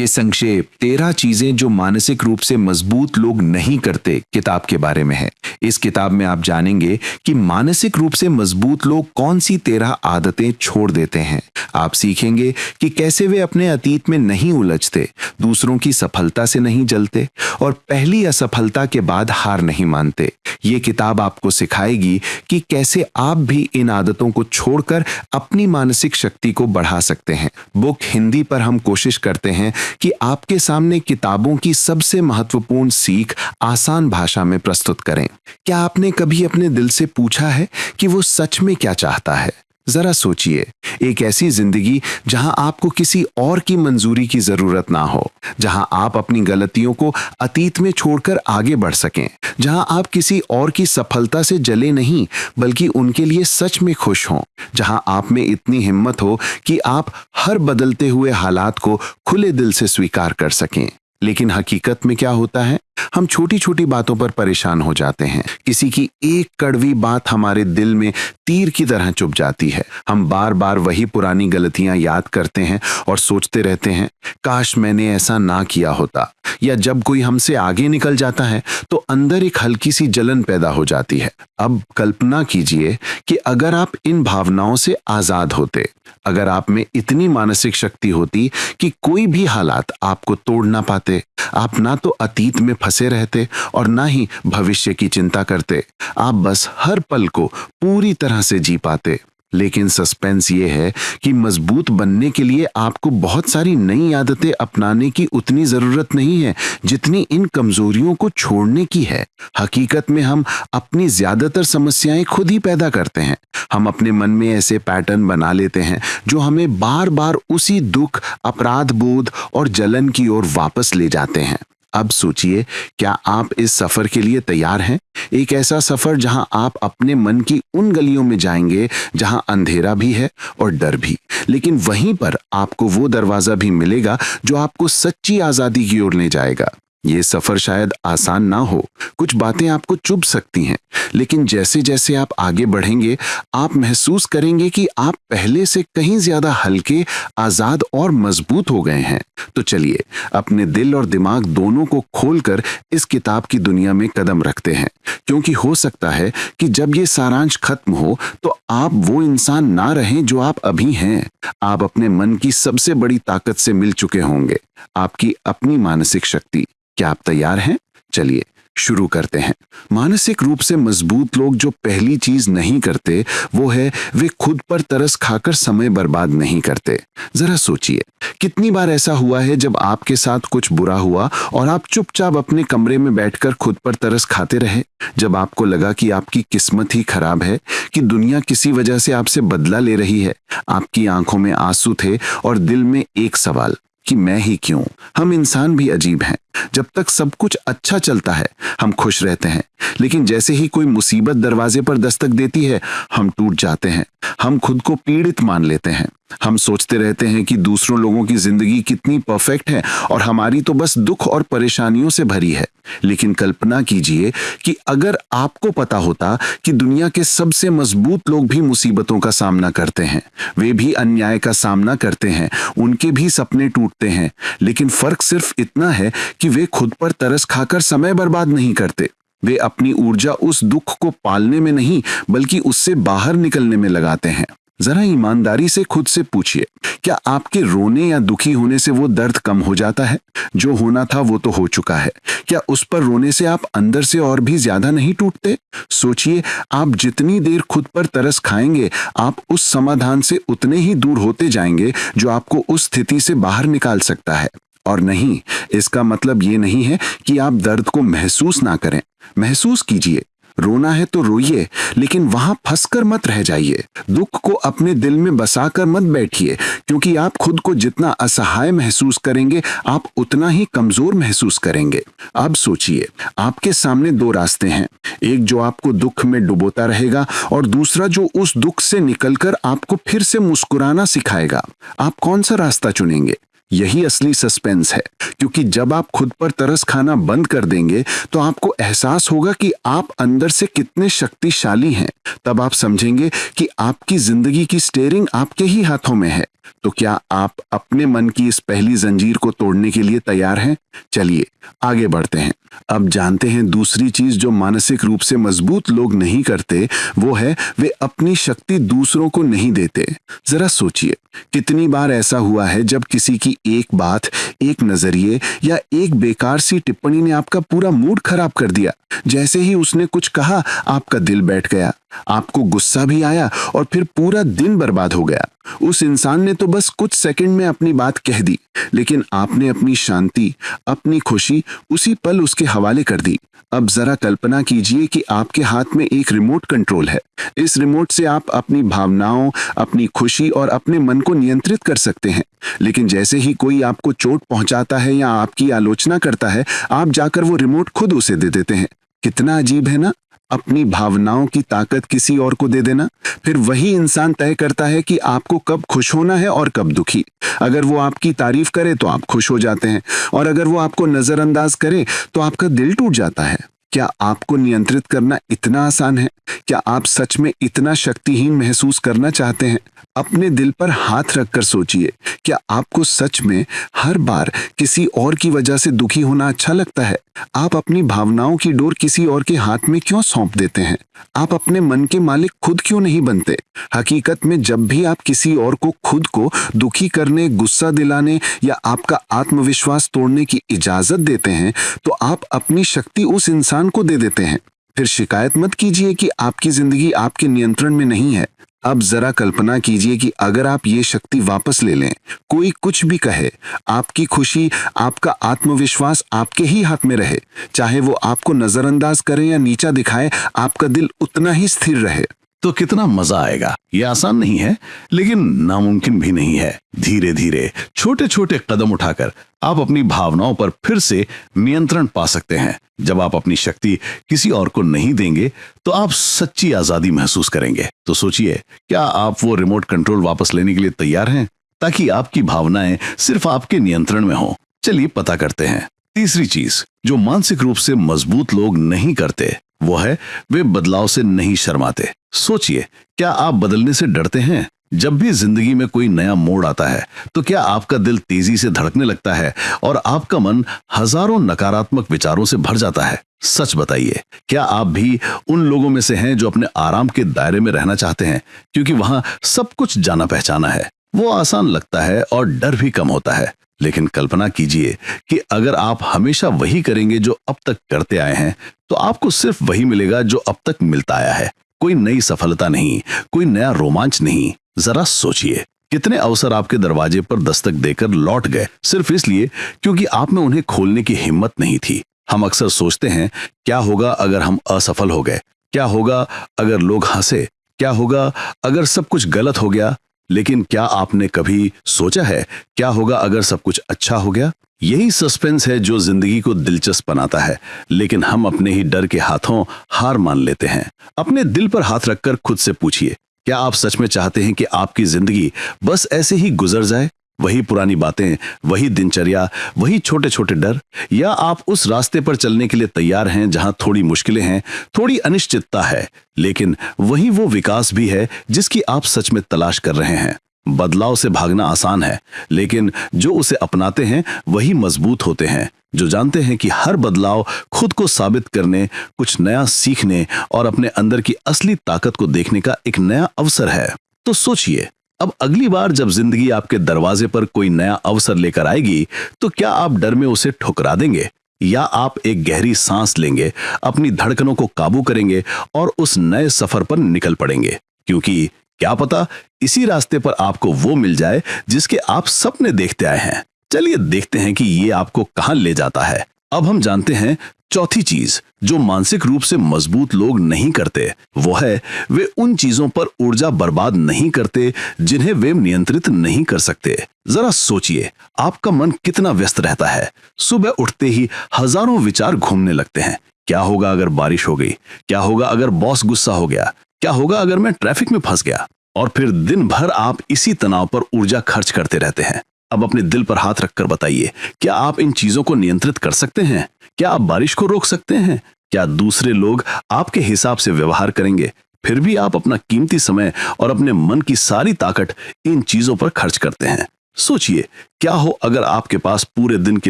ये संक्षेप 13 चीजें जो मानसिक रूप से मजबूत लोग नहीं करते किताब के बारे में है। इस किताब में आप जानेंगे कि मानसिक रूप से मजबूत लोग कौन सी 13 आदतें छोड़ देते हैं। आप सीखेंगे कि कैसे वे अपने अतीत में नहीं उलझते, दूसरों की सफलता से नहीं जलते और पहली असफलता के बाद हार नहीं मानते। ये किताब आपको सिखाएगी कि कैसे आप भी इन आदतों को छोड़कर अपनी मानसिक शक्ति को बढ़ा सकते हैं। बुक हिंदी पर हम कोशिश करते हैं कि आपके सामने किताबों की सबसे महत्वपूर्ण सीख आसान भाषा में प्रस्तुत करें। क्या आपने कभी अपने दिल से पूछा है कि वो सच में क्या चाहता है? जरा सोचिए, एक ऐसी जिंदगी जहां आपको किसी और की मंजूरी की जरूरत ना हो, जहां आप अपनी गलतियों को अतीत में छोड़कर आगे बढ़ सकें, जहां आप किसी और की सफलता से जले नहीं बल्कि उनके लिए सच में खुश हों, जहां आप में इतनी हिम्मत हो कि आप हर बदलते हुए हालात को खुले दिल से स्वीकार कर सकें। लेकिन हकीकत में क्या होता है? हम छोटी छोटी बातों पर परेशान हो जाते हैं। किसी की एक कड़वी बात हमारे दिल में तीर की तरह चुभ जाती है। हम बार बार वही पुरानी गलतियां याद करते हैं और सोचते रहते हैं, काश मैंने ऐसा ना किया होता। या जब कोई हमसे आगे निकल जाता है तो अंदर एक हल्की सी जलन पैदा हो जाती है। अब कल्पना कीजिए कि अगर आप इन भावनाओं से आजाद होते, अगर आप में इतनी मानसिक शक्ति होती कि कोई भी हालात आपको तोड़ ना पाते, आप ना तो अतीत में फंसे रहते और ना ही भविष्य की चिंता करते। आप बस हर पल को पूरी तरह से जी पाते। लेकिन सस्पेंस ये है कि मजबूत बनने के लिए आपको बहुत सारी नई आदतें अपनाने की उतनी जरूरत नहीं है जितनी इन कमजोरियों को छोड़ने की है। हकीकत में हम अपनी ज्यादातर समस्याएं खुद ही पैदा करते हैं। हम अपने मन में ऐसे पैटर्न बना लेते हैं जो हमें बार बार उसी दुख, अपराध बोध और जलन की ओर वापस ले जाते हैं। अब सोचिए, क्या आप इस सफर के लिए तैयार हैं? एक ऐसा सफर जहां आप अपने मन की उन गलियों में जाएंगे जहां अंधेरा भी है और डर भी, लेकिन वहीं पर आपको वो दरवाजा भी मिलेगा जो आपको सच्ची आजादी की ओर ले जाएगा। ये सफर शायद आसान ना हो, कुछ बातें आपको चुभ सकती हैं, लेकिन जैसे जैसे आप आगे बढ़ेंगे आप महसूस करेंगे कि आप पहले से कहीं ज्यादा हल्के, आजाद और मजबूत हो गए हैं। तो चलिए अपने दिल और दिमाग दोनों को खोलकर इस किताब की दुनिया में कदम रखते हैं, क्योंकि हो सकता है कि जब ये सारांश खत्म हो तो आप वो इंसान ना रहें जो आप अभी हैं। आप अपने मन की सबसे बड़ी ताकत से मिल चुके होंगे, आपकी अपनी मानसिक शक्ति। क्या आप तैयार हैं? चलिए शुरू करते हैं। मानसिक रूप से मजबूत लोग जो पहली चीज नहीं करते वो है वे खुद पर तरस खाकर समय बर्बाद नहीं करते। जरा सोचिए, कितनी बार ऐसा हुआ है जब आपके साथ कुछ बुरा हुआ और आप चुपचाप अपने कमरे में बैठकर खुद पर तरस खाते रहे, जब आपको लगा कि आपकी किस्मत ही खराब है, कि दुनिया किसी वजह से आपसे बदला ले रही है। आपकी आंखों में आंसू थे और दिल में एक सवाल कि मैं ही क्यों। हम इंसान भी अजीब हैं। जब तक सब कुछ अच्छा चलता है हम खुश रहते हैं, लेकिन जैसे ही कोई मुसीबत दरवाजे पर दस्तक देती है हम टूट जाते हैं। हम खुद को पीड़ित मान लेते हैं। हम सोचते रहते हैं कि दूसरों लोगों की जिंदगी कितनी परफेक्ट है और हमारी तो बस दुख और परेशानियों से भरी है। लेकिन कल्पना कीजिए कि अगर आपको पता होता कि दुनिया के सबसे मजबूत लोग भी मुसीबतों का सामना करते हैं, वे भी अन्याय का सामना करते हैं, उनके भी सपने टूटते हैं, लेकिन फर्क सिर्फ इतना है कि वे खुद पर तरस खाकर समय बर्बाद नहीं करते। वे अपनी ऊर्जा उस दुख को पालने में नहीं बल्कि उससे बाहर निकलने में लगाते हैं। जरा ईमानदारी से खुद से पूछिए, क्या आपके रोने या दुखी होने से वो दर्द कम हो जाता है? जो होना था वो तो हो चुका है। क्या उस पर रोने से आप अंदर से और भी ज्यादा नहीं टूटते? सोचिए, आप जितनी देर खुद पर तरस खाएंगे आप उस समाधान से उतने ही दूर होते जाएंगे जो आपको उस स्थिति से बाहर निकाल सकता है। और नहीं, इसका मतलब ये नहीं है कि आप दर्द को महसूस ना करें। महसूस कीजिए, रोना है तो रोइए, लेकिन वहां फंसकर मत रह जाइए। दुख को अपने दिल में बसाकर मत बैठिए, क्योंकि आप खुद को जितना असहाय महसूस करेंगे आप उतना ही कमजोर महसूस करेंगे। अब सोचिए, आपके सामने दो रास्ते हैं, एक जो आपको दुख में डुबोता रहेगा और दूसरा जो उस दुख से निकलकर आपको फिर से मुस्कुराना सिखाएगा। आप कौन सा रास्ता चुनेंगे? यही असली सस्पेंस है, क्योंकि जब आप खुद पर तरस खाना बंद कर देंगे तो आपको एहसास होगा कि आप अंदर से कितने शक्तिशाली हैं। तब आप समझेंगे कि आपकी जिंदगी की स्टीयरिंग आपके ही हाथों में है। तो क्या आप अपने मन की इस पहली जंजीर को तोड़ने के लिए तैयार हैं? चलिए आगे बढ़ते हैं। अब जानते हैं दूसरी चीज जो मानसिक रूप से मजबूत लोग नहीं करते, वो है वे अपनी शक्ति दूसरों को नहीं देते। जरा सोचिए, कितनी बार ऐसा हुआ है जब किसी की एक बात, एक नजरिए या एक बेकार सी टिप्पणी ने आपका पूरा मूड खराब कर दिया। जैसे ही उसने कुछ कहा, आपका दिल बैठ गया, आपको गुस्सा भी आया और फिर पूरा दिन बर्बाद हो गया। उस इंसान ने तो बस कुछ सेकंड में अपनी बात कह दी, लेकिन आपने अपनी शांति, अपनी खुशी उसी पल उसके हवाले कर दी। अब जरा कल्पना कीजिए कि आपके हाथ में एक रिमोट कंट्रोल है। इस रिमोट से आप अपनी भावनाओं, अपनी खुशी और अपने मन को नियंत्रित कर सकते हैं। लेकिन जैसे ही कोई आपको चोट पहुंचाता है या आपकी आलोचना करता है, आप जाकर वो रिमोट खुद उसे दे देते हैं। कितना अजीब है ना, अपनी भावनाओं की ताकत किसी और को दे देना। फिर वही इंसान तय करता है कि आपको कब खुश होना है और कब दुखी। अगर वो आपकी तारीफ करे तो आप खुश हो जाते हैं, और अगर वो आपको नजरअंदाज करे तो आपका दिल टूट जाता है। क्या आपको नियंत्रित करना इतना आसान है? क्या आप सच में इतना शक्तिहीन महसूस करना चाहते हैं? अपने दिल पर हाथ रखकर सोचिए, क्या आपको सच में हर बार किसी और की वजह से दुखी होना अच्छा लगता है? आप अपनी भावनाओं की डोर किसी और के हाथ में क्यों सौंप देते हैं? आप अपने मन के मालिक खुद क्यों नहीं बनते? हकीकत में जब भी आप किसी और को खुद को दुखी करने, गुस्सा दिलाने या आपका आत्मविश्वास तोड़ने की इजाजत देते हैं, तो आप अपनी शक्ति उस इंसान को दे देते हैं। फिर शिकायत मत कीजिए कि आपकी जिंदगी आपके नियंत्रण में नहीं है। अब जरा कल्पना कीजिए कि अगर आप ये शक्ति वापस ले लें, कोई कुछ भी कहे, आपकी खुशी, आपका आत्मविश्वास आपके ही हाथ में रहे। चाहे वो आपको नजरअंदाज करे या नीचा दिखाए, आपका दिल उतना ही स्थिर रहे। तो कितना मजा आएगा। यह आसान नहीं है, लेकिन नामुमकिन भी नहीं है। धीरे धीरे छोटे छोटे कदम उठाकर आप अपनी भावनाओं पर फिर से नियंत्रण पा सकते हैं। जब आप अपनी शक्ति किसी और को नहीं देंगे तो आप सच्ची आजादी महसूस करेंगे। तो सोचिए, क्या आप वो रिमोट कंट्रोल वापस लेने के लिए तैयार हैं, ताकि आपकी भावनाएं सिर्फ आपके नियंत्रण में हो? चलिए पता करते हैं। तीसरी चीज जो मानसिक रूप से मजबूत लोग नहीं करते, वो है वे बदलाव से नहीं शर्माते। सोचिए, क्या आप बदलने से डरते हैं? जब भी जिंदगी में कोई नया मोड़ आता है, तो क्या आपका दिल तेजी से धड़कने लगता है और आपका मन हजारों नकारात्मक विचारों से भर जाता है? सच बताइए, क्या आप भी उन लोगों में से हैं जो अपने आराम के दायरे में रहना चाहते हैं, क्योंकि वहां सब कुछ जाना पहचाना है? वो आसान लगता है और डर भी कम होता है। लेकिन कल्पना कीजिए कि अगर आप हमेशा वही करेंगे जो अब तक करते आए हैं, तो आपको सिर्फ वही मिलेगा जो अब तक मिलता आया है। कोई नई सफलता नहीं, कोई नया रोमांच नहीं। जरा सोचिए, कितने अवसर आपके दरवाजे पर दस्तक देकर लौट गए, सिर्फ इसलिए क्योंकि आप में उन्हें खोलने की हिम्मत नहीं थी। हम अक्सर सोचते हैं, क्या होगा अगर हम असफल हो गए? क्या होगा अगर लोग हंसे? क्या होगा अगर सब कुछ गलत हो गया? लेकिन क्या आपने कभी सोचा है, क्या होगा अगर सब कुछ अच्छा हो गया? यही सस्पेंस है जो जिंदगी को दिलचस्प बनाता है, लेकिन हम अपने ही डर के हाथों हार मान लेते हैं। अपने दिल पर हाथ रखकर खुद से पूछिए, क्या आप सच में चाहते हैं कि आपकी जिंदगी बस ऐसे ही गुजर जाए? वही पुरानी बातें, वही दिनचर्या, वही छोटे छोटे डर? या आप उस रास्ते पर चलने के लिए तैयार हैं जहां थोड़ी मुश्किलें हैं, थोड़ी अनिश्चितता है, लेकिन वही वो विकास भी है जिसकी आप सच में तलाश कर रहे हैं? बदलाव से भागना आसान है, लेकिन जो उसे अपनाते हैं वही मजबूत होते हैं। जो जानते हैं कि हर बदलाव खुद को साबित करने, कुछ नया सीखने और अपने अंदर की असली ताकत को देखने का एक नया अवसर है। तो सोचिए, अब अगली बार जब जिंदगी आपके दरवाजे पर कोई नया अवसर लेकर आएगी, तो क्या आप डर में उसे ठुकरा देंगे, या आप एक गहरी सांस लेंगे, अपनी धड़कनों को काबू करेंगे और उस नए सफर पर निकल पड़ेंगे? क्योंकि क्या पता इसी रास्ते पर आपको वो मिल जाए जिसके आप सपने देखते आए हैं। चलिए देखते हैं कि ये आपको कहां ले जाता है। अब हम जानते हैं चौथी चीज जो मानसिक रूप से मजबूत लोग नहीं करते, वो है वे उन चीजों पर ऊर्जा बर्बाद नहीं करते जिन्हें वे नियंत्रित नहीं कर सकते। जरा सोचिए, आपका मन कितना व्यस्त रहता है। सुबह उठते ही हजारों विचार घूमने लगते हैं। क्या होगा अगर बारिश हो गई? क्या होगा अगर बॉस गुस्सा हो गया? क्या होगा अगर मैं ट्रैफिक में फंस गया? और फिर दिन भर आप इसी तनाव पर ऊर्जा खर्च करते रहते हैं। अब अपने दिल पर हाथ रखकर बताइए, क्या आप इन चीजों को नियंत्रित कर सकते हैं? क्या आप बारिश को रोक सकते हैं? क्या दूसरे लोग आपके हिसाब से व्यवहार करेंगे? फिर भी आप अपना कीमती समय और अपने मन की सारी ताकत इन चीजों पर खर्च करते हैं। सोचिए, क्या हो अगर आपके पास पूरे दिन के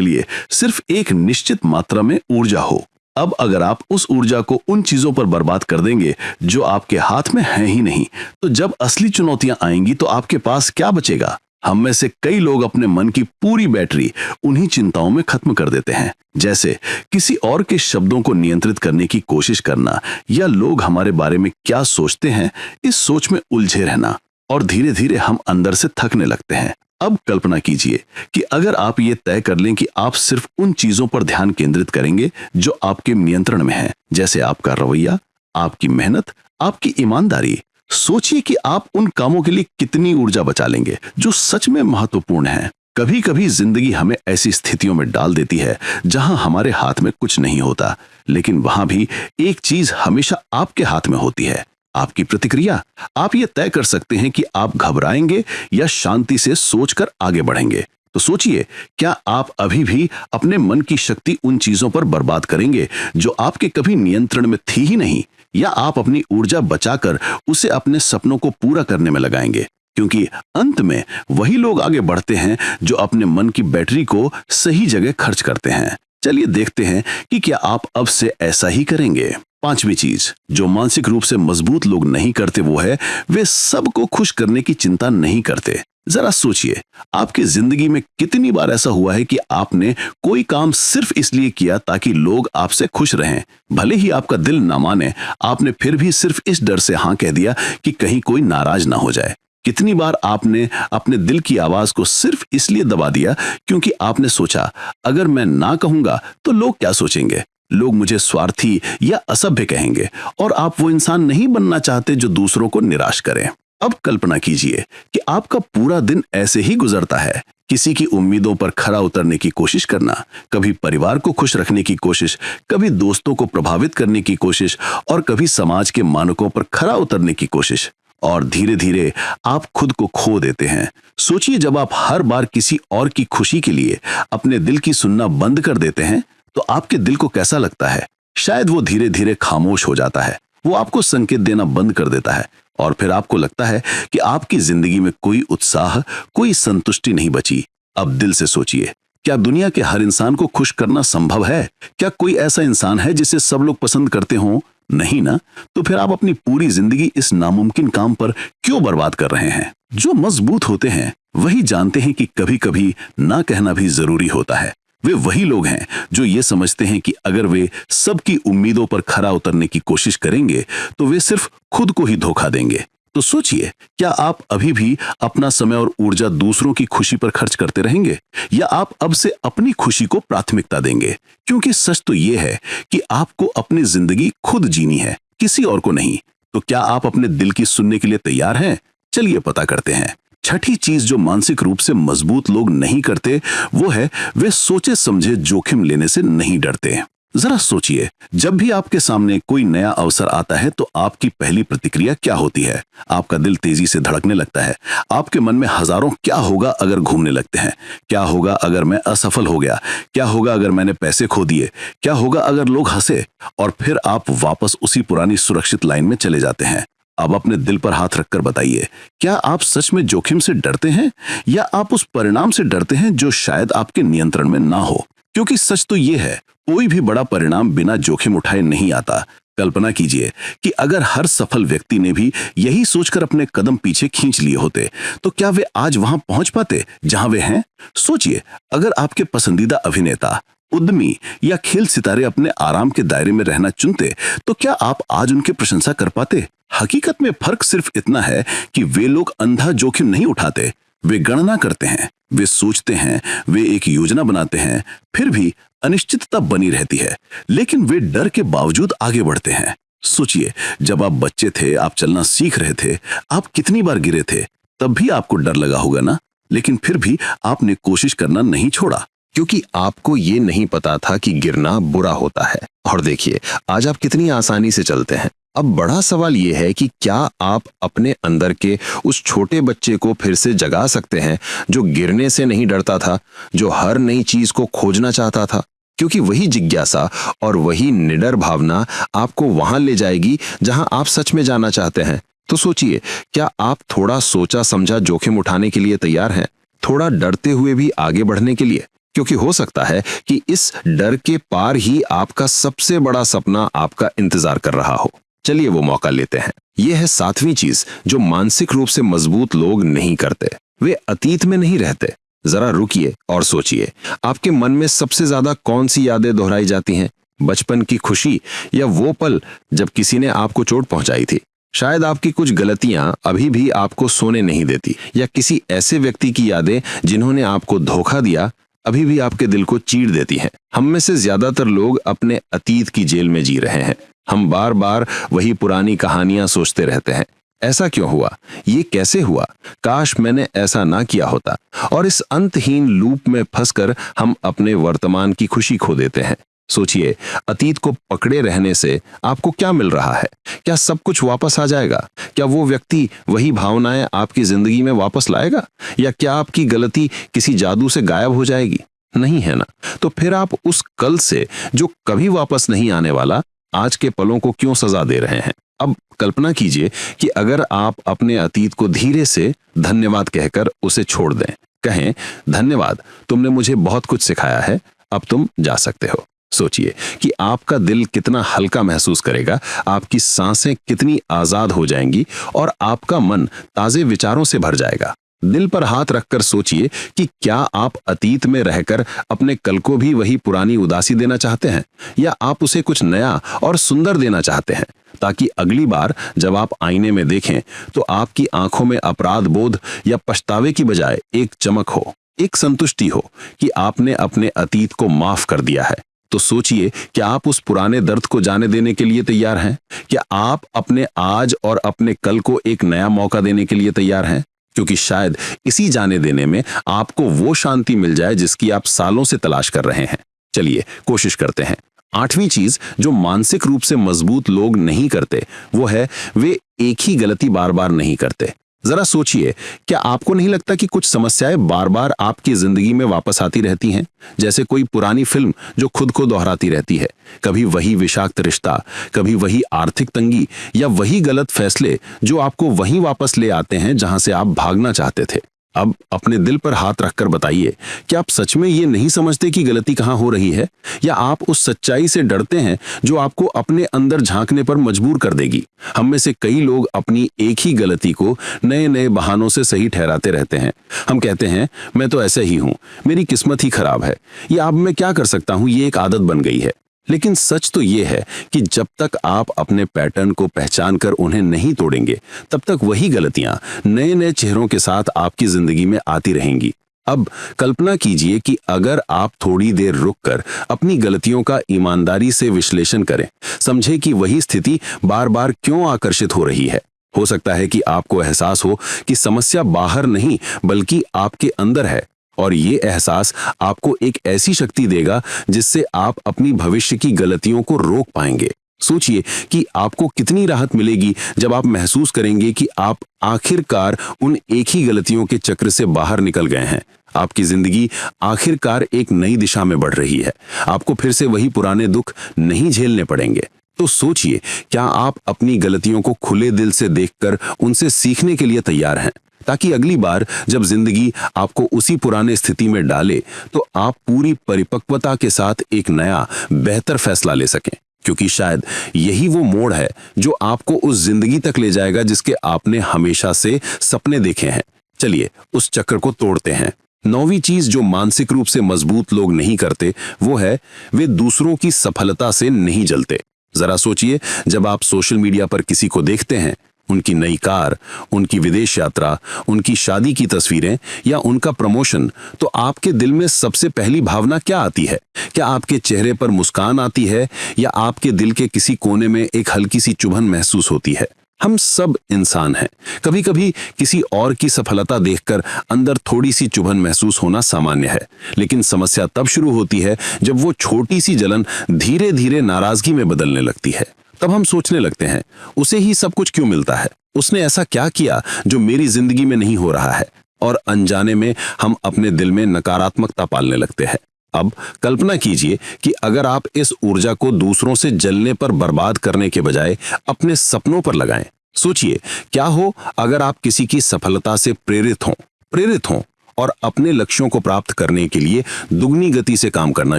लिए सिर्फ एक निश्चित मात्रा में ऊर्जा हो। अब अगर आप उस ऊर्जा को उन चीजों पर बर्बाद कर देंगे जो आपके हाथ में है ही नहीं, तो जब असली चुनौतियां आएंगी तो आपके पास क्या बचेगा? हम में से कई लोग अपने मन की पूरी बैटरी उन्हीं चिंताओं में खत्म कर देते हैं, जैसे किसी और के शब्दों को नियंत्रित करने की कोशिश करना या लोग हमारे बारे में क्या सोचते हैं, इस सोच में उलझे रहना, और धीरे धीरे हम अंदर से थकने लगते हैं। अब कल्पना कीजिए कि अगर आप ये तय कर लें कि आप सिर्फ उन चीजों पर ध्यान केंद्रित करेंगे जो आपके नियंत्रण में है, जैसे आपका रवैया, आपकी मेहनत, आपकी ईमानदारी। सोचिए कि आप उन कामों के लिए कितनी ऊर्जा बचा लेंगे जो सच में महत्वपूर्ण हैं। कभी कभी जिंदगी हमें ऐसी स्थितियों में डाल देती है जहां हमारे हाथ में कुछ नहीं होता, लेकिन वहां भी एक चीज हमेशा आपके हाथ में होती है, आपकी प्रतिक्रिया। आप ये तय कर सकते हैं कि आप घबराएंगे या शांति से सोचकर आगे बढ़ेंगे। तो सोचिए, क्या आप अभी भी अपने मन की शक्ति उन चीजों पर बर्बाद करेंगे जो आपके कभी नियंत्रण में थी ही नहीं, या आप अपनी ऊर्जा बचाकर उसे अपने सपनों को पूरा करने में लगाएंगे? क्योंकि अंत में वही लोग आगे बढ़ते हैं जो अपने मन की बैटरी को सही जगह खर्च करते हैं। चलिए देखते हैं कि क्या आप अब से ऐसा ही करेंगे। पांचवी चीज जो मानसिक रूप से मजबूत लोग नहीं करते वो है, वे सबको खुश करने की चिंता नहीं करते। जरा सोचिए, आपकी जिंदगी में कितनी बार ऐसा हुआ है कि आपने कोई काम सिर्फ इसलिए किया ताकि लोग आपसे खुश रहें, भले ही आपका दिल ना माने, आपने फिर भी सिर्फ इस डर से हाँ कह दिया कि कहीं कोई नाराज ना हो जाए। कितनी बार आपने अपने दिल की आवाज को सिर्फ इसलिए दबा दिया क्योंकि आपने सोचा, अगर मैं ना कहूंगा तो लोग क्या सोचेंगे, लोग मुझे स्वार्थी या असभ्य कहेंगे, और आप वो इंसान नहीं बनना चाहते जो दूसरों को निराश करे। अब कल्पना कीजिए कि आपका पूरा दिन ऐसे ही गुजरता है, किसी की उम्मीदों पर खरा उतरने की कोशिश करना, कभी परिवार को खुश रखने की कोशिश, कभी दोस्तों को प्रभावित करने की कोशिश, और कभी समाज के मानकों पर खरा उतरने की कोशिश, और धीरे धीरे आप खुद को खो देते हैं। सोचिए, जब आप हर बार किसी और की खुशी के लिए अपने दिल की सुनना बंद कर देते हैं तो आपके दिल को कैसा लगता है? शायद वो धीरे धीरे खामोश हो जाता है, वो आपको संकेत देना बंद कर देता है, और फिर आपको लगता है कि आपकी जिंदगी में कोई उत्साह, कोई संतुष्टि नहीं बची। अब दिल से सोचिए, क्या दुनिया के हर इंसान को खुश करना संभव है? क्या कोई ऐसा इंसान है जिसे सब लोग पसंद करते हों? नहीं ना? तो फिर आप अपनी पूरी जिंदगी इस नामुमकिन काम पर क्यों बर्बाद कर रहे हैं? जो मजबूत होते हैं वही जानते हैं कि कभी कभी ना कहना भी जरूरी होता है। वे वही लोग हैं जो ये समझते हैं कि अगर वे सबकी उम्मीदों पर खरा उतरने की कोशिश करेंगे तो वे सिर्फ खुद को ही धोखा देंगे। तो सोचिए, क्या आप अभी भी अपना समय और ऊर्जा दूसरों की खुशी पर खर्च करते रहेंगे, या आप अब से अपनी खुशी को प्राथमिकता देंगे? क्योंकि सच तो ये है कि आपको अपनी जिंदगी खुद जीनी है, किसी और को नहीं। तो क्या आप अपने दिल की सुनने के लिए तैयार हैं? चलिए पता करते हैं। छठी चीज जो मानसिक रूप से मजबूत लोग नहीं करते वो है, वे सोचे समझे जोखिम लेने से नहीं डरते। जरा सोचिए, जब भी आपके सामने कोई नया अवसर आता है तो आपकी पहली प्रतिक्रिया क्या होती है? आपका दिल तेजी से धड़कने लगता है, आपके मन में हजारों क्या होगा अगर घूमने लगते हैं। क्या होगा अगर मैं असफल हो गया? क्या होगा अगर मैंने पैसे खो दिए? क्या होगा अगर लोग हंसे? और फिर आप वापस उसी पुरानी सुरक्षित लाइन में चले जाते हैं। अब अपने दिल पर हाथ रखकर बताइए, क्या आप सच में जोखिम से डरते हैं, या आप उस परिणाम से डरते हैं जो शायद आपके नियंत्रण में ना हो? क्योंकि सच तो ये है, कोई भी बड़ा परिणाम बिना जोखिम उठाए नहीं आता। कल्पना कीजिए कि अगर हर सफल व्यक्ति ने भी यही सोचकर अपने कदम पीछे खींच लिए होते तो क्या वे आज वहां पहुंच पाते जहां वे हैं? सोचिए, अगर आपके पसंदीदा अभिनेता, उद्यमी या खेल सितारे अपने आराम के दायरे में रहना चुनते तो क्या आप आज उनकी प्रशंसा कर पाते? हकीकत में फर्क सिर्फ इतना है कि वे लोग अंधा जोखिम नहीं उठाते, वे गणना करते हैं, वे सोचते हैं, वे एक योजना बनाते हैं, फिर भी अनिश्चितता बनी रहती है, लेकिन वे डर के बावजूद आगे बढ़ते हैं। सोचिए, जब आप बच्चे थे, आप चलना सीख रहे थे, आप कितनी बार गिरे थे, तब भी आपको डर लगा होगा ना? लेकिन फिर भी आपने कोशिश करना नहीं छोड़ा, क्योंकि आपको ये नहीं पता था कि गिरना बुरा होता है। और देखिए, आज आप कितनी आसानी से चलते हैं। अब बड़ा सवाल ये है कि क्या आप अपने अंदर के उस छोटे बच्चे को फिर से जगा सकते हैं जो गिरने से नहीं डरता था, जो हर नई चीज को खोजना चाहता था? क्योंकि वही जिज्ञासा और वही निडर भावना आपको वहां ले जाएगी जहां आप सच में जाना चाहते हैं। तो सोचिए, क्या आप थोड़ा सोचा समझा जोखिम उठाने के लिए तैयार हैं? थोड़ा डरते हुए भी आगे बढ़ने के लिए? क्योंकि हो सकता है कि इस डर के पार ही आपका सबसे बड़ा सपना आपका इंतजार कर रहा हो। चलिए वो मौका लेते हैं। यह है 7वीं चीज जो मानसिक रूप से मजबूत लोग नहीं करते। वे अतीत में नहीं रहते। जरा रुकिए और सोचिए, आपके मन में सबसे ज्यादा कौन सी यादें दोहराई जाती हैं? बचपन की खुशी या वो पल जब किसी ने आपको चोट पहुंचाई थी? शायद आपकी कुछ गलतियां अभी भी आपको सोने नहीं देती, या किसी ऐसे व्यक्ति की यादें जिन्होंने आपको धोखा दिया अभी भी आपके दिल को चीर देती हैं। हम में से ज्यादातर लोग अपने अतीत की जेल में जी रहे हैं। हम बार बार वही पुरानी कहानियां सोचते रहते हैं। ऐसा क्यों हुआ? ये कैसे हुआ? काश मैंने ऐसा ना किया होता। और इस अंतहीन लूप में फंसकर हम अपने वर्तमान की खुशी खो देते हैं। सोचिए, अतीत को पकड़े रहने से आपको क्या मिल रहा है? क्या सब कुछ वापस आ जाएगा? क्या वो व्यक्ति वही भावनाएं आपकी जिंदगी में वापस लाएगा? या क्या आपकी गलती किसी जादू से गायब हो जाएगी? नहीं है ना? तो फिर आप उस कल से जो कभी वापस नहीं आने वाला, आज के पलों को क्यों सजा दे रहे हैं? अब कल्पना कीजिए कि अगर आप अपने अतीत को धीरे से धन्यवाद कहकर उसे छोड़ दें। कहें, धन्यवाद, तुमने मुझे बहुत कुछ सिखाया है, अब तुम जा सकते हो। सोचिए कि आपका दिल कितना हल्का महसूस करेगा, आपकी सांसें कितनी आजाद हो जाएंगी और आपका मन ताजे विचारों से भर जाएगा। दिल पर हाथ रखकर सोचिए कि क्या आप अतीत में रहकर अपने कल को भी वही पुरानी उदासी देना चाहते हैं, या आप उसे कुछ नया और सुंदर देना चाहते हैं, ताकि अगली बार जब आप आईने में देखें तो आपकी आंखों में अपराध बोध या पछतावे की बजाय एक चमक हो, एक संतुष्टि हो कि आपने अपने अतीत को माफ कर दिया है। तो सोचिए, क्या आप उस पुराने दर्द को जाने देने के लिए तैयार हैं? क्या आप अपने आज और अपने कल को एक नया मौका देने के लिए तैयार हैं? क्योंकि शायद इसी जाने देने में आपको वो शांति मिल जाए जिसकी आप सालों से तलाश कर रहे हैं। चलिए कोशिश करते हैं। 8वीं चीज जो मानसिक रूप से मजबूत लोग नहीं करते वो है वे एक ही गलती बार बार नहीं करते। जरा सोचिए, क्या आपको नहीं लगता कि कुछ समस्याएं बार बार आपकी जिंदगी में वापस आती रहती हैं? जैसे कोई पुरानी फिल्म जो खुद को दोहराती रहती है। कभी वही विषाक्त रिश्ता, कभी वही आर्थिक तंगी, या वही गलत फैसले जो आपको वहीं वापस ले आते हैं जहां से आप भागना चाहते थे। अब अपने दिल पर हाथ रखकर बताइए, क्या आप सच में ये नहीं समझते कि गलती कहां हो रही है? या आप उस सच्चाई से डरते हैं जो आपको अपने अंदर झांकने पर मजबूर कर देगी? हम में से कई लोग अपनी एक ही गलती को नए नए बहानों से सही ठहराते रहते हैं। हम कहते हैं, मैं तो ऐसे ही हूं, मेरी किस्मत ही खराब है, या अब मैं क्या कर सकता हूं, ये एक आदत बन गई है। लेकिन सच तो ये है कि जब तक आप अपने पैटर्न को पहचान कर उन्हें नहीं तोड़ेंगे, तब तक वही गलतियां नए नए चेहरों के साथ आपकी जिंदगी में आती रहेंगी। अब कल्पना कीजिए कि अगर आप थोड़ी देर रुककर अपनी गलतियों का ईमानदारी से विश्लेषण करें, समझे कि वही स्थिति बार बार क्यों आकर्षित हो रही है। हो सकता है कि आपको एहसास हो कि समस्या बाहर नहीं बल्कि आपके अंदर है, और ये एहसास आपको एक ऐसी शक्ति देगा जिससे आप अपनी भविष्य की गलतियों को रोक पाएंगे। सोचिए कि आपको कितनी राहत मिलेगी जब आप महसूस करेंगे कि आप आखिरकार उन एक ही गलतियों के चक्र से बाहर निकल गए हैं। आपकी जिंदगी आखिरकार एक नई दिशा में बढ़ रही है। आपको फिर से वही पुराने दुख नहीं झेलने पड़ेंगे। तो सोचिए, क्या आप अपनी गलतियों को खुले दिल से देखकर उनसे सीखने के लिए तैयार हैं, ताकि अगली बार जब जिंदगी आपको उसी पुराने स्थिति में डाले तो आप पूरी परिपक्वता के साथ एक नया बेहतर फैसला ले सकें। क्योंकि शायद यही वो मोड़ है जो आपको उस जिंदगी तक ले जाएगा जिसके आपने हमेशा से सपने देखे हैं। चलिए उस चक्र को तोड़ते हैं। 9वीं चीज जो मानसिक रूप से मजबूत लोग नहीं करते वो है वे दूसरों की सफलता से नहीं जलते। जरा सोचिए, जब आप सोशल मीडिया पर किसी को देखते हैं, उनकी नई कार, उनकी विदेश यात्रा, उनकी शादी की तस्वीरें या उनका प्रमोशन, तो आपके दिल में सबसे पहली भावना क्या आती है? क्या आपके चेहरे पर मुस्कान आती है, या आपके दिल के किसी कोने में एक हल्की सी चुभन महसूस होती है? हम सब इंसान हैं। कभी कभी किसी और की सफलता देखकर अंदर थोड़ी सी चुभन महसूस होना सामान्य है, लेकिन समस्या तब शुरू होती है जब वो छोटी सी जलन धीरे धीरे नाराजगी में बदलने लगती है। तब हम सोचने लगते हैं, उसे ही सब कुछ क्यों मिलता है, उसने ऐसा क्या किया जो मेरी जिंदगी में नहीं हो रहा है, और अनजाने में हम अपने दिल में नकारात्मकता पालने लगते हैं। अब कल्पना कीजिए कि अगर आप इस ऊर्जा को दूसरों से जलने पर बर्बाद करने के बजाय अपने सपनों पर लगाएं। सोचिए, क्या हो अगर आप किसी की सफलता से प्रेरित हों और अपने लक्ष्यों को प्राप्त करने के लिए दुगनी गति से काम करना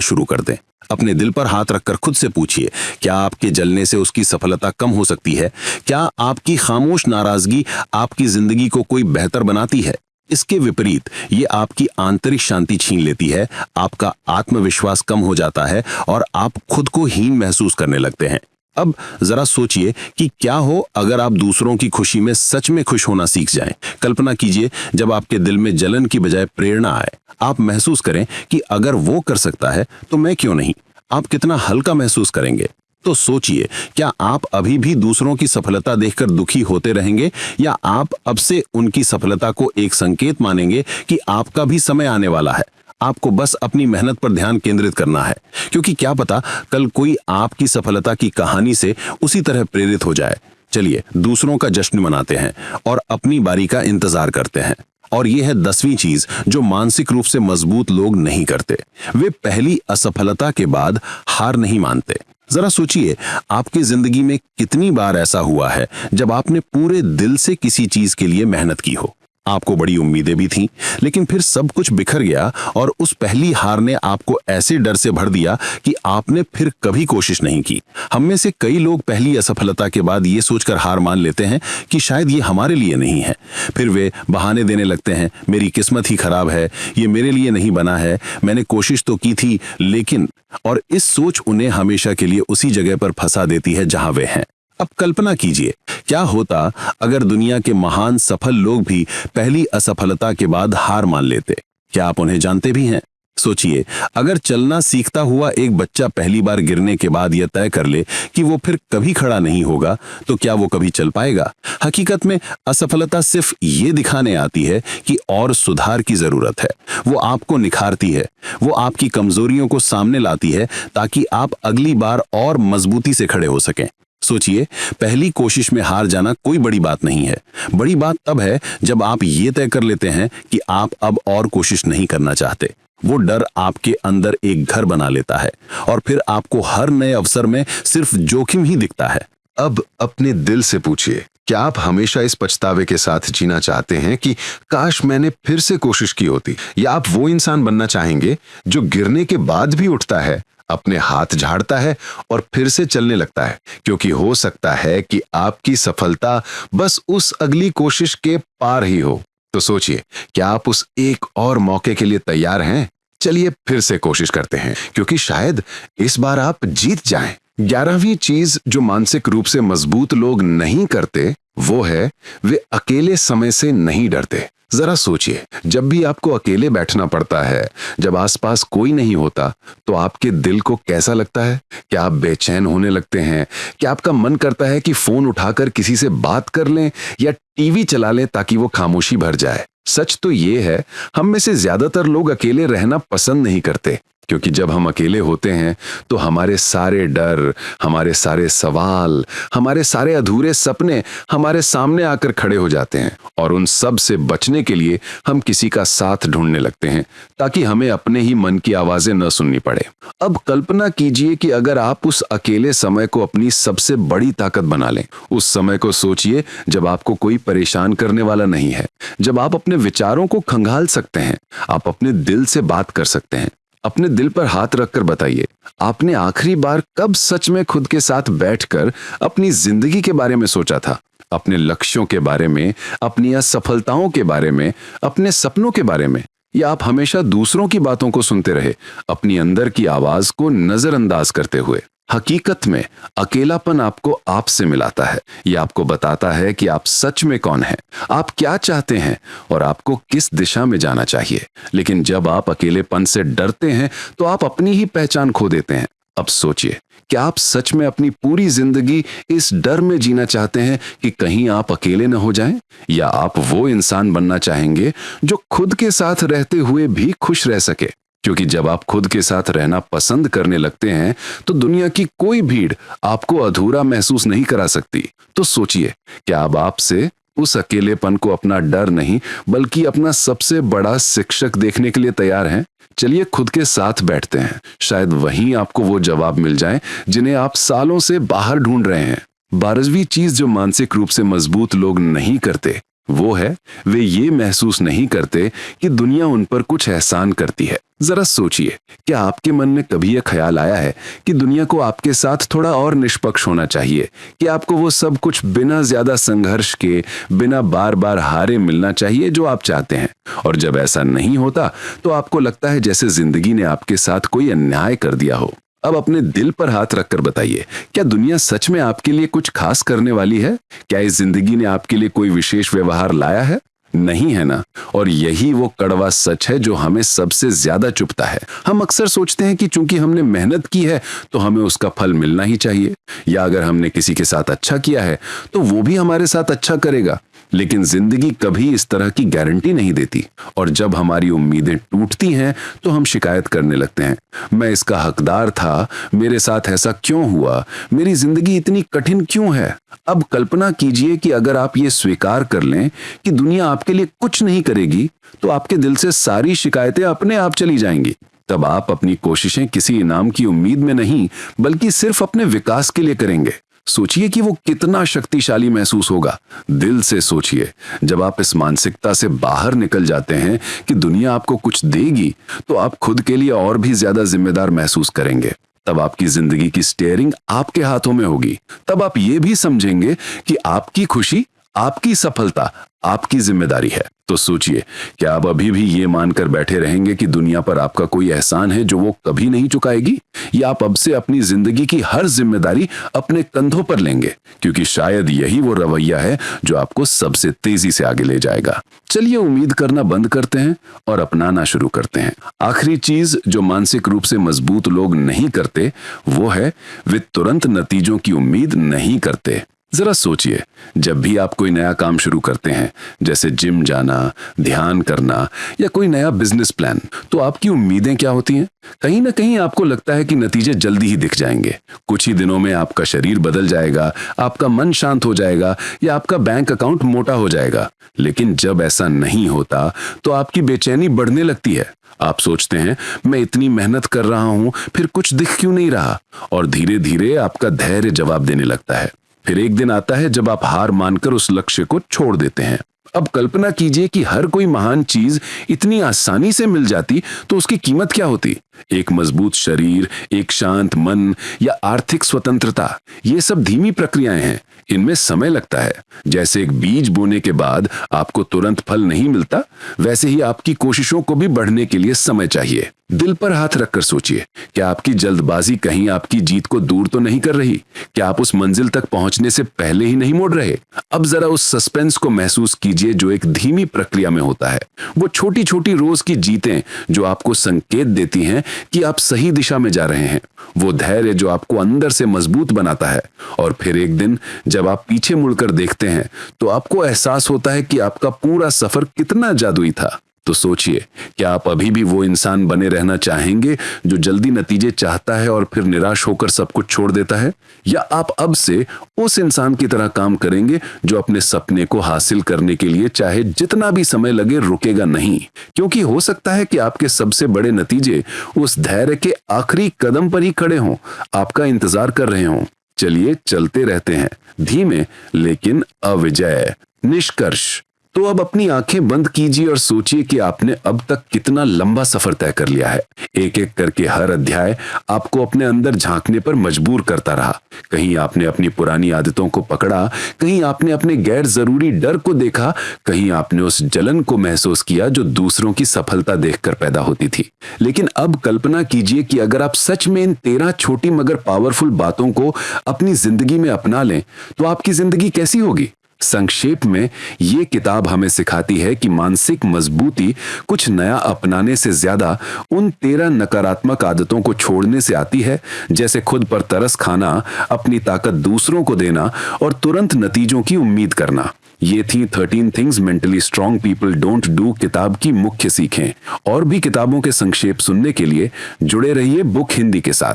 शुरू कर दें। अपने दिल पर हाथ रखकर खुद से पूछिए, क्या आपके जलने से उसकी सफलता कम हो सकती है? क्या आपकी खामोश नाराजगी आपकी जिंदगी को कोई बेहतर बनाती है? इसके विपरीत ये आपकी आंतरिक शांति छीन लेती है, आपका आत्मविश्वास कम हो जाता है और आप खुद को हीन महसूस करने लगते हैं। अब जरा सोचिए कि क्या हो अगर आप दूसरों की खुशी में सच में खुश होना सीख जाएं। कल्पना कीजिए, जब आपके दिल में जलन की बजाय प्रेरणा आए, आप महसूस करें कि अगर वो कर सकता है तो मैं क्यों नहीं। आप कितना हल्का महसूस करेंगे। तो सोचिए, क्या आप अभी भी दूसरों की सफलता देखकर दुखी होते रहेंगे, या आप अब से उनकी सफलता को एक संकेत मानेंगे कि आपका भी समय आने वाला है। आपको बस अपनी मेहनत पर ध्यान केंद्रित करना है, क्योंकि क्या पता कल कोई आपकी सफलता की कहानी से उसी तरह प्रेरित हो जाए। चलिए दूसरों का जश्न मनाते हैं और अपनी बारी का इंतजार करते हैं। और यह है 10वीं चीज जो मानसिक रूप से मजबूत लोग नहीं करते। वे पहली असफलता के बाद हार नहीं मानते। जरा सोचिए, आपकी जिंदगी में कितनी बार ऐसा हुआ है जब आपने पूरे दिल से किसी चीज के लिए मेहनत की हो, आपको बड़ी उम्मीदें भी थीं, लेकिन फिर सब कुछ बिखर गया और उस पहली हार ने आपको ऐसे डर से भर दिया कि आपने फिर कभी कोशिश नहीं की। हम में से कई लोग पहली असफलता के बाद ये सोचकर हार मान लेते हैं कि शायद ये हमारे लिए नहीं है। फिर वे बहाने देने लगते हैं, मेरी किस्मत ही खराब है, ये मेरे लिए नहीं बना है, मैंने कोशिश तो की थी लेकिन। और इस सोच उन्हें हमेशा के लिए उसी जगह पर फंसा देती है जहां वे हैं। अब कल्पना कीजिए, क्या होता अगर दुनिया के महान सफल लोग भी पहली असफलता के बाद हार मान लेते? क्या आप उन्हें जानते भी हैं? सोचिए, अगर चलना सीखता हुआ एक बच्चा पहली बार गिरने के बाद यह तय कर ले कि वो फिर कभी खड़ा नहीं होगा, तो क्या वो कभी चल पाएगा? हकीकत में असफलता सिर्फ ये दिखाने आती है कि और सुधार की जरूरत है। वो आपको निखारती है, वो आपकी कमजोरियों को सामने लाती है ताकि आप अगली बार और मजबूती से खड़े हो सकें। सोचिए, पहली कोशिश में हार जाना कोई बड़ी बात नहीं है। बड़ी बात तब है जब आप ये तय कर लेते हैं कि आप अब और कोशिश नहीं करना चाहते। वो डर आपके अंदर एक घर बना लेता है और फिर आपको हर नए अवसर में सिर्फ जोखिम ही दिखता है। अब अपने दिल से पूछिए, क्या आप हमेशा इस पछतावे के साथ जीना चाहते हैं कि काश मैंने फिर से कोशिश की होती, या आप वो इंसान बनना चाहेंगे जो गिरने के बाद भी उठता है, अपने हाथ झाड़ता है और फिर से चलने लगता है? क्योंकि हो सकता है कि आपकी सफलता बस उस अगली कोशिश के पार ही हो। तो सोचिए, क्या आप उस एक और मौके के लिए तैयार हैं? चलिए फिर से कोशिश करते हैं, क्योंकि शायद इस बार आप जीत जाएं। 11वीं चीज जो मानसिक रूप से मजबूत लोग नहीं करते वो है, वे अकेले समय से नहीं डरते। जरा सोचिए, जब भी आपको अकेले बैठना पड़ता है, जब आसपास कोई नहीं होता, तो आपके दिल को कैसा लगता है? क्या आप बेचैन होने लगते हैं? क्या आपका मन करता है कि फोन उठाकर किसी से बात कर लें या टीवी चला लें ताकि वो खामोशी भर जाए? सच तो ये है, हम में से ज्यादातर लोग अकेले रहना पसंद नहीं करते, क्योंकि जब हम अकेले होते हैं तो हमारे सारे डर, हमारे सारे सवाल, हमारे सारे अधूरे सपने हमारे सामने आकर खड़े हो जाते हैं, और उन सब से बचने के लिए हम किसी का साथ ढूंढने लगते हैं ताकि हमें अपने ही मन की आवाजें न सुननी पड़े। अब कल्पना कीजिए कि अगर आप उस अकेले समय को अपनी सबसे बड़ी ताकत बना लें। उस समय को सोचिए जब आपको कोई परेशान करने वाला नहीं है, जब आप अपने विचारों को खंगाल सकते हैं, आप अपने दिल से बात कर सकते हैं। अपने दिल पर हाथ रखकर बताइए, आपने आखिरी बार कब सच में खुद के साथ बैठकर अपनी जिंदगी के बारे में सोचा था? अपने लक्ष्यों के बारे में, अपनी असफलताओं के बारे में, अपने सपनों के बारे में? या आप हमेशा दूसरों की बातों को सुनते रहे, अपनी अंदर की आवाज को नजरअंदाज करते हुए? हकीकत में अकेलापन आपको आपसे मिलाता है। यह आपको बताता है कि आप सच में कौन हैं, आप क्या चाहते हैं और आपको किस दिशा में जाना चाहिए। लेकिन जब आप अकेलेपन से डरते हैं तो आप अपनी ही पहचान खो देते हैं। अब सोचिए, क्या आप सच में अपनी पूरी जिंदगी इस डर में जीना चाहते हैं कि कहीं आप अकेले न हो जाएं? या आप वो इंसान बनना चाहेंगे जो खुद के साथ रहते हुए भी खुश रह सके? क्योंकि जब आप खुद के साथ रहना पसंद करने लगते हैं तो दुनिया की कोई भीड़ आपको अधूरा महसूस नहीं करा सकती। तो सोचिए, क्या अब आपसे उस अकेलेपन को अपना डर नहीं बल्कि अपना सबसे बड़ा शिक्षक देखने के लिए तैयार हैं? चलिए खुद के साथ बैठते हैं, शायद वहीं आपको वो जवाब मिल जाए जिन्हें आप सालों से बाहर ढूंढ रहे हैं। 12वीं चीज जो मानसिक रूप से मजबूत लोग नहीं करते वो है, वे ये महसूस नहीं करते कि दुनिया उन पर कुछ एहसान करती है। जरा सोचिए, क्या आपके मन में कभी यह ख्याल आया है कि दुनिया को आपके साथ थोड़ा और निष्पक्ष होना चाहिए, कि आपको वो सब कुछ बिना ज्यादा संघर्ष के, बिना बार बार हारे मिलना चाहिए जो आप चाहते हैं? और जब ऐसा नहीं होता तो आपको लगता है जैसे जिंदगी ने आपके साथ कोई अन्याय कर दिया हो। अब अपने दिल पर हाथ रखकर बताइए, क्या दुनिया सच में आपके लिए कुछ खास करने वाली है? क्या इस जिंदगी ने आपके लिए कोई विशेष व्यवहार लाया है? नहीं है ना। और यही वो कड़वा सच है जो हमें सबसे ज्यादा चुभता है। हम अक्सर सोचते हैं कि चूंकि हमने मेहनत की है तो हमें उसका फल मिलना ही चाहिए, या अगर हमने किसी के साथ अच्छा किया है तो वो भी हमारे साथ अच्छा करेगा। लेकिन जिंदगी कभी इस तरह की गारंटी नहीं देती, और जब हमारी उम्मीदें टूटती हैं तो हम शिकायत करने लगते हैं, मैं इसका हकदार था, मेरे साथ ऐसा क्यों हुआ, मेरी जिंदगी इतनी कठिन क्यों है। अब कल्पना कीजिए कि अगर आप ये स्वीकार कर लें कि दुनिया आपके लिए कुछ नहीं करेगी तो आपके दिल से सारी शिकायतें अपने आप चली जाएंगी। तब आप अपनी कोशिशें किसी इनाम की उम्मीद में नहीं बल्कि सिर्फ अपने विकास के लिए करेंगे। सोचिए कि वो कितना शक्तिशाली महसूस होगा। दिल से सोचिए, जब आप इस मानसिकता से बाहर निकल जाते हैं कि दुनिया आपको कुछ देगी तो आप खुद के लिए और भी ज्यादा जिम्मेदार महसूस करेंगे। तब आपकी जिंदगी की स्टीयरिंग आपके हाथों में होगी। तब आप ये भी समझेंगे कि आपकी खुशी, आपकी सफलता आपकी जिम्मेदारी है। तो सोचिए, क्या आप अभी भी ये मानकर बैठे रहेंगे कि दुनिया पर आपका कोई एहसान है जो वो कभी नहीं चुकाएगी, या आप अब से अपनी जिंदगी की हर जिम्मेदारी अपने कंधों पर लेंगे, क्योंकि शायद यही वो रवैया है जो आपको सबसे तेजी से आगे ले जाएगा। चलिए उम्मीद करना बंद करते हैं और अपनाना शुरू करते हैं। आखिरी चीज जो मानसिक रूप से मजबूत लोग नहीं करते वो है, वे तुरंत नतीजों की उम्मीद नहीं करते। जरा सोचिए, जब भी आप कोई नया काम शुरू करते हैं, जैसे जिम जाना, ध्यान करना या कोई नया बिजनेस प्लान, तो आपकी उम्मीदें क्या होती हैं? कहीं ना कहीं आपको लगता है कि नतीजे जल्दी ही दिख जाएंगे। कुछ ही दिनों में आपका शरीर बदल जाएगा, आपका मन शांत हो जाएगा या आपका बैंक अकाउंट मोटा हो जाएगा। लेकिन जब ऐसा नहीं होता तो आपकी बेचैनी बढ़ने लगती है। आप सोचते हैं, मैं इतनी मेहनत कर रहा हूं, फिर कुछ दिख क्यों नहीं रहा? और धीरे धीरे आपका धैर्य जवाब देने लगता है। फिर एक दिन आता है जब आप हार मानकर उस लक्ष्य को छोड़ देते हैं। अब कल्पना कीजिए कि हर कोई महान चीज इतनी आसानी से मिल जाती तो उसकी कीमत क्या होती? एक मजबूत शरीर, एक शांत मन या आर्थिक स्वतंत्रता, ये सब धीमी प्रक्रियाएं हैं, इनमें समय लगता है। जैसे एक बीज बोने के बाद आपको तुरंत फल नहीं मिलता, वैसे ही आपकी कोशिशों को भी बढ़ने के लिए समय चाहिए। दिल पर हाथ रखकर सोचिए, क्या आपकी जल्दबाजी कहीं आपकी जीत को दूर तो नहीं कर रही? क्या आप उस मंजिल तक पहुंचने से पहले ही नहीं मुड़ रहे? अब जरा उस सस्पेंस को महसूस कीजिए जो एक धीमी प्रक्रिया में होता है। वो छोटी छोटी रोज की जीतें जो आपको संकेत देती हैं कि आप सही दिशा में जा रहे हैं। वो धैर्य जो आपको अंदर से मजबूत बनाता है। और फिर एक दिन जब आप पीछे मुड़कर देखते हैं तो आपको एहसास होता है कि आपका पूरा सफर कितना जादुई था। तो सोचिए, क्या आप अभी भी वो इंसान बने रहना चाहेंगे जो जल्दी नतीजे चाहता है और फिर निराश होकर सब कुछ छोड़ देता है, या आप अब से उस इंसान की तरह काम करेंगे जो अपने सपने को हासिल करने के लिए चाहे जितना भी समय लगे रुकेगा नहीं? क्योंकि हो सकता है कि आपके सबसे बड़े नतीजे उस धैर्य के आखिरी कदम पर ही खड़े हों, आपका इंतजार कर रहे हों। चलिए चलते रहते हैं, धीमे लेकिन अविजय। निष्कर्ष, तो अब अपनी आंखें बंद कीजिए और सोचिए कि आपने अब तक कितना लंबा सफर तय कर लिया है। एक एक करके हर अध्याय आपको अपने अंदर झांकने पर मजबूर करता रहा। कहीं आपने अपनी पुरानी आदतों को पकड़ा, कहीं आपने अपने गैर जरूरी डर को देखा, कहीं आपने उस जलन को महसूस किया जो दूसरों की सफलता देखकर पैदा होती थी। लेकिन अब कल्पना कीजिए कि अगर आप सच में इन 13 छोटी मगर पावरफुल बातों को अपनी जिंदगी में अपना लें तो आपकी जिंदगी कैसी होगी? संक्षेप में, ये किताब हमें सिखाती है कि मानसिक मजबूती कुछ नया अपनाने से ज्यादा उन 13 नकारात्मक आदतों को छोड़ने से आती है, जैसे खुद पर तरस खाना, अपनी ताकत दूसरों को देना और तुरंत नतीजों की उम्मीद करना। ये थी 13 things mentally strong people don't do किताब की मुख्य सीखें। और भी किताबों के संक्षेप सुनने के लिए जुड़े रहिए बुक हिंदी के साथ।